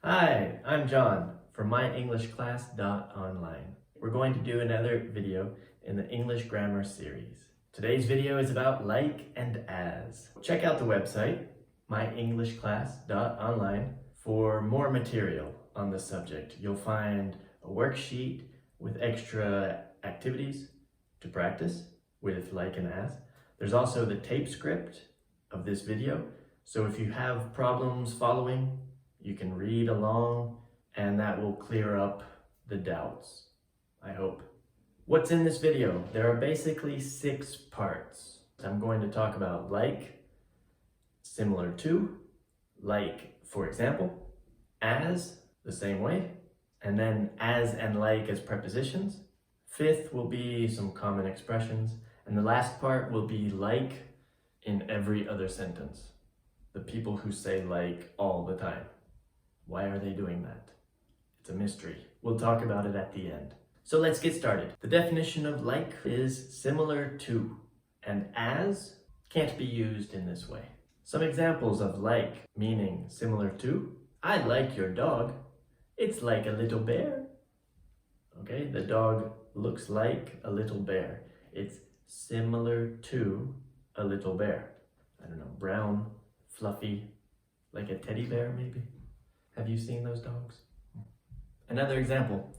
Hi, I'm John from myenglishclass.online. We're going to do another video in the English grammar series. Today's video is about like and as. Check out the website, myenglishclass.online, for more material on the subject. You'll find a worksheet with extra activities to practice with like and as. There's also the tape script of this video, so if you have problems following, you can read along and that will clear up the doubts, I hope. What's in this video? There are basically 6 parts. I'm going to talk about like, similar to, like for example, as, the same way, and then as and like as prepositions. 5th will be some common expressions, and the last part will be like in every other sentence. The people who say like all the time. Why are they doing that? It's a mystery. We'll talk about it at the end. So let's get started. The definition of like is similar to, and as can't be used in this way. Some examples of like meaning similar to: I like your dog. It's like a little bear. Okay, the dog looks like a little bear. It's similar to a little bear. I don't know, brown, fluffy, like a teddy bear maybe? Have you seen those dogs? Another example.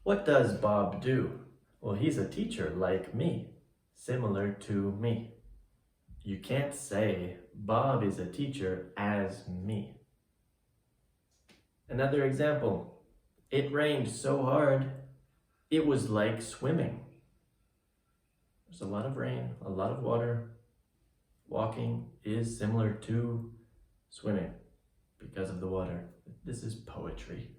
What does Bob do? Well, he's a teacher like me, similar to me. You can't say Bob is a teacher as me. Another example. It rained so hard, it was like swimming. There's a lot of rain, a lot of water. Walking is similar to swimming because of the water. This is poetry.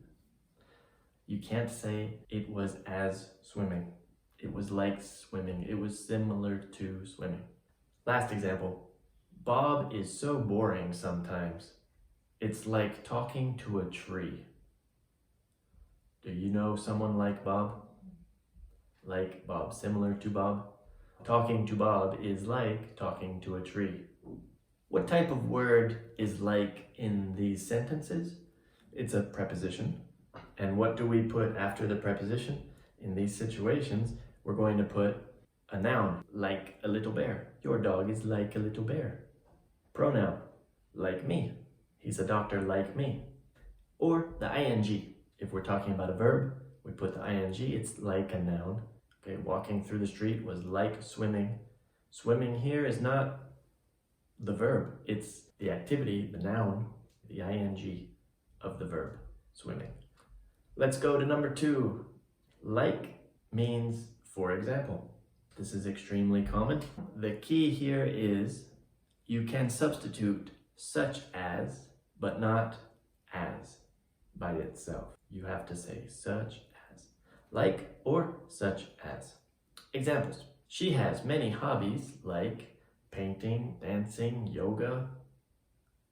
You can't say it was as swimming. It was like swimming. It was similar to swimming. Last example. Bob is so boring sometimes. It's like talking to a tree. Do you know someone like Bob? Like Bob, similar to Bob? Talking to Bob is like talking to a tree. What type of word is like in these sentences? It's a preposition. And what do we put after the preposition? In these situations, we're going to put a noun, like a little bear. Your dog is like a little bear. Pronoun, like me. He's a doctor like me. Or the ing. If we're talking about a verb, we put the ing. It's like a noun. Okay, walking through the street was like swimming. Swimming here is not the verb. It's the activity, the noun, the ing of the verb, swimming. Let's go to number 2. Like means for example. This is extremely common. The key here is you can substitute such as, but not as by itself. You have to say such as, like or such as. Examples. She has many hobbies like painting, dancing, yoga.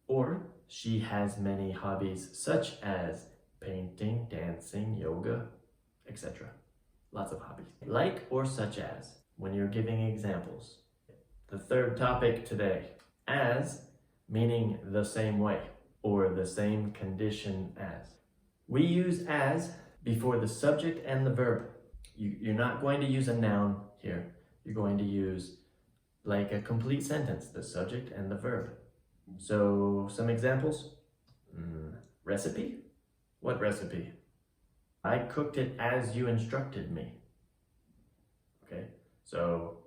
Or she has many hobbies such as painting, dancing, yoga, etc. Lots of hobbies. Like or such as, when you're giving examples. The third topic today. As, meaning the same way or the same condition as. We use as before the subject and the verb. You're not going to use a noun here. You're going to use like a complete sentence, the subject and the verb. So some examples. Recipe? What recipe? I cooked it as you instructed me. Okay, so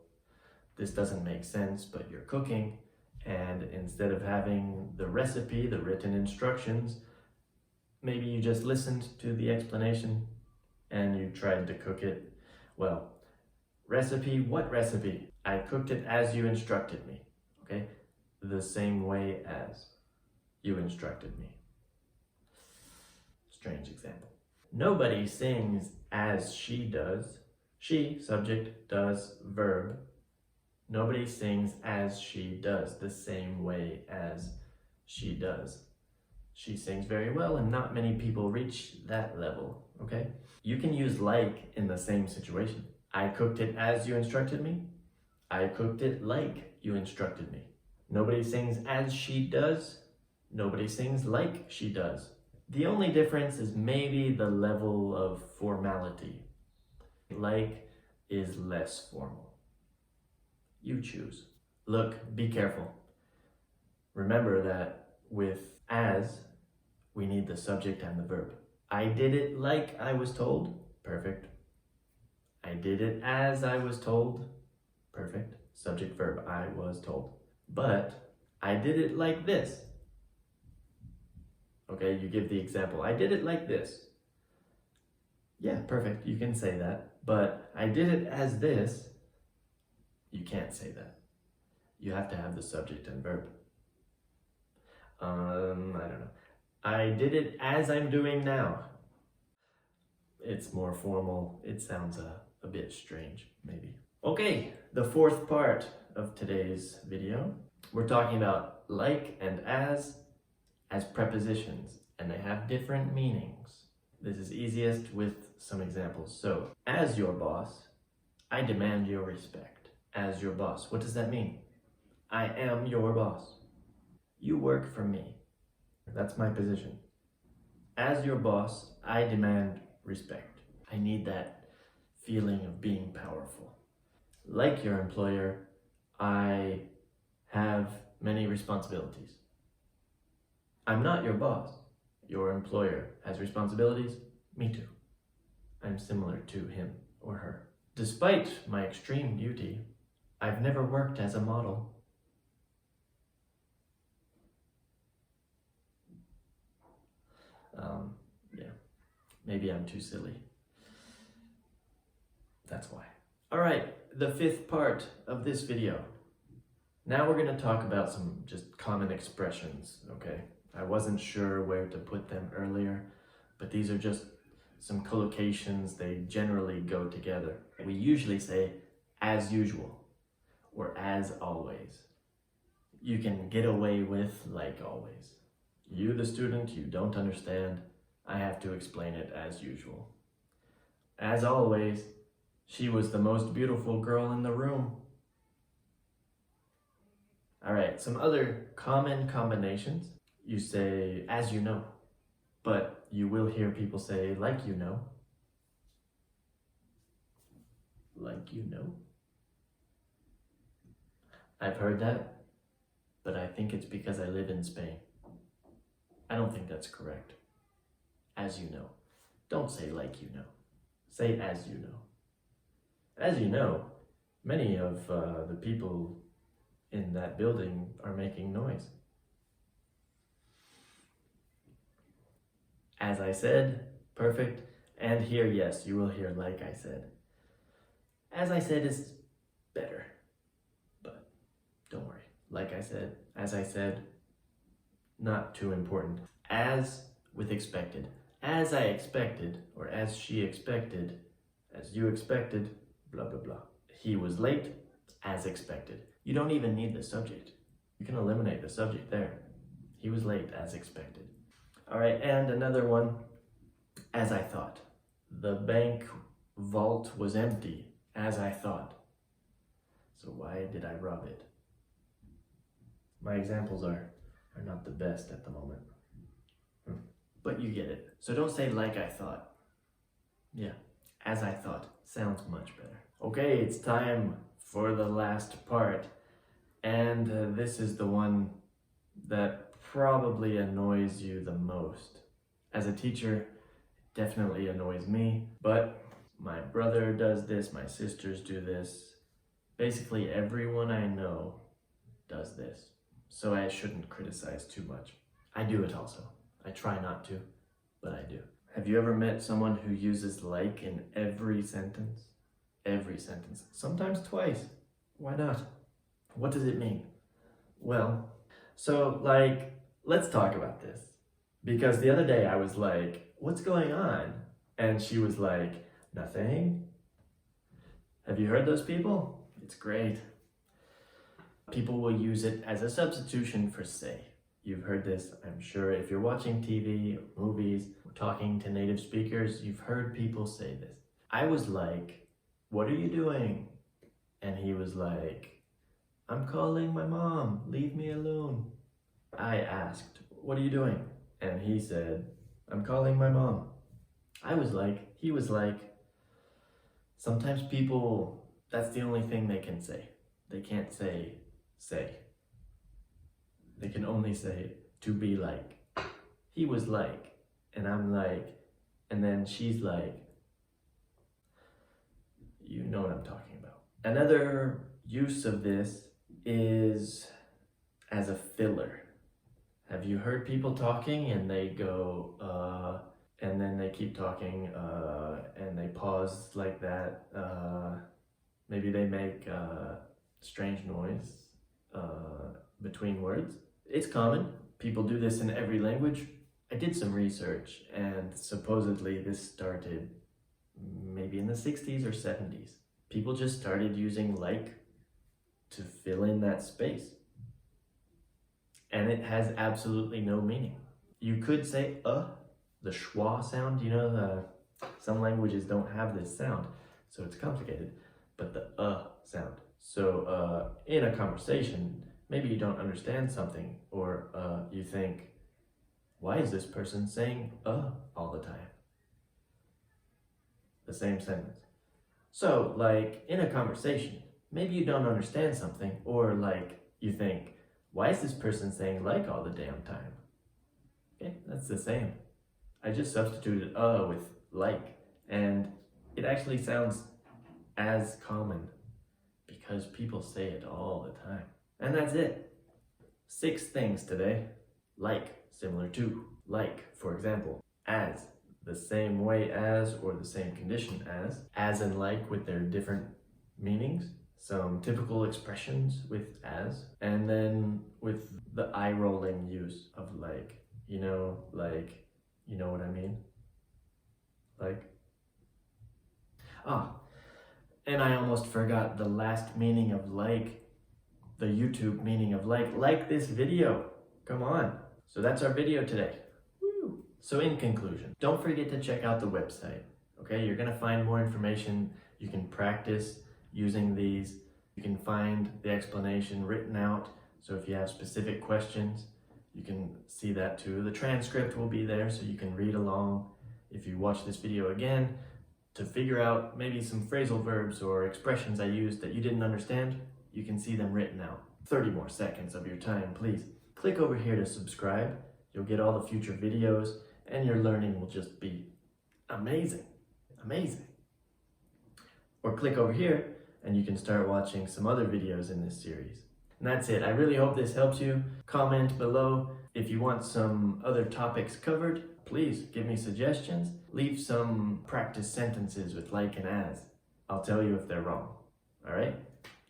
this doesn't make sense, but you're cooking, and instead of having the recipe, the written instructions, maybe you just listened to the explanation and you tried to cook it. Well, recipe, what recipe? I cooked it as you instructed me. Okay, the same way as you instructed me. Strange example. Nobody sings as she does. She, subject, does, verb. Nobody sings as she does, the same way as she does. She sings very well and not many people reach that level, okay? You can use like in the same situation. I cooked it as you instructed me. I cooked it like you instructed me. Nobody sings as she does. Nobody sings like she does. The only difference is maybe the level of formality. Like is less formal. You choose. Look, be careful. Remember that with as, we need the subject and the verb. I did it like I was told. Perfect. I did it as I was told. Perfect. Subject verb, I was told. But I did it like this. Okay, you give the example. I did it like this. Yeah, perfect. You can say that. But I did it as this. You can't say that. You have to have the subject and verb. I don't know. I did it as I'm doing now. It's more formal. It sounds a bit strange, maybe. Okay, the fourth part of today's video. We're talking about like and as prepositions, and they have different meanings. This is easiest with some examples. So, as your boss, I demand your respect. As your boss, what does that mean? I am your boss. You work for me. That's my position. As your boss, I demand respect. I need that feeling of being powerful. Like your employer, I have many responsibilities. I'm not your boss. Your employer has responsibilities. Me too. I'm similar to him or her. Despite my extreme beauty, I've never worked as a model. Yeah, maybe I'm too silly. That's why. All right, the fifth part of this video. Now we're going to talk about some just common expressions, okay? I wasn't sure where to put them earlier, but these are just some collocations. They generally go together. We usually say as usual or as always. You can get away with like always. You, the student, you don't understand. I have to explain it as usual. As always, she was the most beautiful girl in the room. All right, some other common combinations. You say, as you know, but you will hear people say, like you know. Like you know. I've heard that, but I think it's because I live in Spain. I don't think that's correct. As you know. Don't say like you know. Say as you know. As you know, many of the people in that building are making noise. As I said, perfect. And here, yes, you will hear like I said. As I said is better, but don't worry. Like I said, as I said, not too important. As with expected. As I expected, or as she expected, as you expected, blah, blah, blah. He was late, as expected. You don't even need the subject. You can eliminate the subject there. He was late, as expected. All right, and another one, as I thought. The bank vault was empty, as I thought. So why did I rob it? My examples are not the best at the moment. But you get it. So don't say like I thought. Yeah, as I thought. Sounds much better. Okay, it's time for the last part. And this is the one that probably annoys you the most. As a teacher, it definitely annoys me, but my brother does this, my sisters do this. Basically, everyone I know does this. So I shouldn't criticize too much. I do it also. I try not to, but I do. Have you ever met someone who uses like in every sentence? Every sentence. Sometimes twice. Why not? What does it mean? Well, so let's talk about this. Because the other day I was like, what's going on? And she was like, nothing. Have you heard those people? It's great. People will use it as a substitution for say. You've heard this, I'm sure. If you're watching TV or movies, or talking to native speakers, you've heard people say this. I was like, what are you doing? And he was like, I'm calling my mom, leave me alone. I asked, what are you doing? And he said, I'm calling my mom. I was like, he was like. Sometimes people, that's the only thing they can say. They can't say. They can only say to be like. He was like, and I'm like, and then she's like, you know what I'm talking about. Another use of this is as a filler. Have you heard people talking and they go, and then they keep talking, and they pause like that, maybe they make strange noise between words. It's common. People do this in every language. I did some research and supposedly this started maybe in the 60s or 70s. People just started using like to fill in that space. And it has absolutely no meaning. You could say the schwa sound, you know, some languages don't have this sound, so it's complicated, but the sound. So in a conversation, maybe you don't understand something, or you think, why is this person saying all the time? The same sentence. So like in a conversation, maybe you don't understand something, or like you think, why is this person saying like all the damn time? Okay, that's the same. I just substituted with like, and it actually sounds as common because people say it all the time. And that's it. 6 things today. Like, similar to. Like, for example, as, the same way as or the same condition as and like with their different meanings. Some typical expressions with as, and then with the eye-rolling use of like, you know what I mean? Like, and I almost forgot the last meaning of like, the YouTube meaning of like this video, come on. So that's our video today. Woo. So in conclusion, don't forget to check out the website, okay? You're gonna find more information. You can practice using these. You can find the explanation written out. So if you have specific questions, you can see that too. The transcript will be there so you can read along. If you watch this video again, to figure out maybe some phrasal verbs or expressions I used that you didn't understand, you can see them written out. 30 more seconds of your time, please. Click over here to subscribe. You'll get all the future videos and your learning will just be amazing. Amazing. Or click over here and you can start watching some other videos in this series. And that's it. I really hope this helps you. Comment below if you want some other topics covered. Please give me suggestions. Leave some practice sentences with like and as. I'll tell you if they're wrong. All right?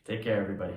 Take care, everybody.